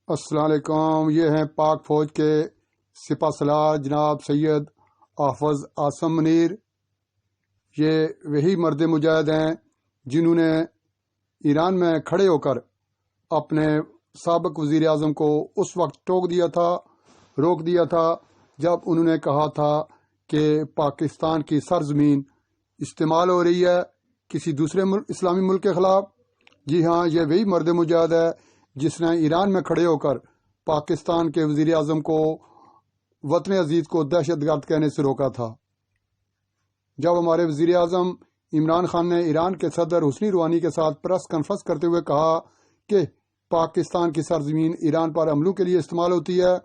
السلام علیکم۔ یہ ہیں پاک فوج کے سپہ سالار جناب سید حافظ عاصم منیر۔ یہ وہی مرد مجاہد ہیں جنہوں نے ایران میں کھڑے ہو کر اپنے سابق وزیر اعظم کو اس وقت روک دیا تھا جب انہوں نے کہا تھا کہ پاکستان کی سرزمین استعمال ہو رہی ہے کسی دوسرے اسلامی ملک کے خلاف۔ جی ہاں، یہ وہی مرد مجاہد ہے جس نے ایران میں کھڑے ہو کر پاکستان کے وزیر اعظم کو وطن عزیز کو دہشت گرد کہنے سے روکا تھا۔ جب ہمارے وزیر اعظم عمران خان نے ایران کے صدر حسنی روحانی کے ساتھ پریس کانفرنس کرتے ہوئے کہا کہ پاکستان کی سرزمین ایران پر حملوں کے لیے استعمال ہوتی ہے،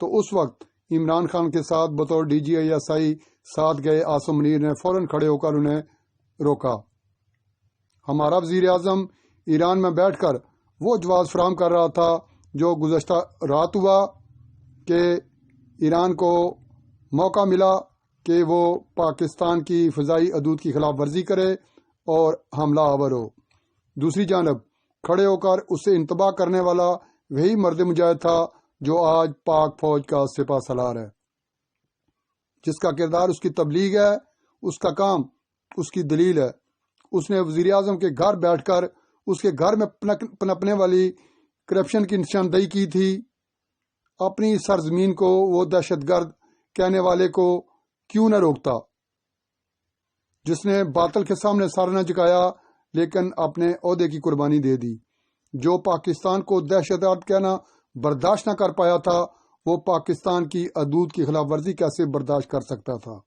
تو اس وقت عمران خان کے ساتھ بطور D G I S I ساتھ گئے عاصم منیر نے فوراً کھڑے ہو کر انہیں روکا۔ ہمارا وزیر اعظم ایران میں بیٹھ کر وہ جواز فراہم کر رہا تھا جو گزشتہ رات ہوا کہ ایران کو موقع ملا کہ وہ پاکستان کی فضائی حدود کی خلاف ورزی کرے اور حملہ آور ہو۔ دوسری جانب کھڑے ہو کر اسے انتباہ کرنے والا وہی مرد مجاہد تھا جو آج پاک فوج کا سپہ سالار ہے، جس کا کردار اس کی تبلیغ ہے، اس کا کام اس کی دلیل ہے۔ اس نے وزیر اعظم کے گھر بیٹھ کر اس کے گھر میں پنپنے والی کرپشن کی نشاندہی کی تھی۔ اپنی سرزمین کو وہ دہشت گرد کہنے والے کو کیوں نہ روکتا، جس نے باطل کے سامنے سر نہ جھکایا لیکن اپنے عہدے کی قربانی دے دی۔ جو پاکستان کو دہشت گرد کہنا برداشت نہ کر پایا تھا، وہ پاکستان کی حدود کی خلاف ورزی کیسے برداشت کر سکتا تھا؟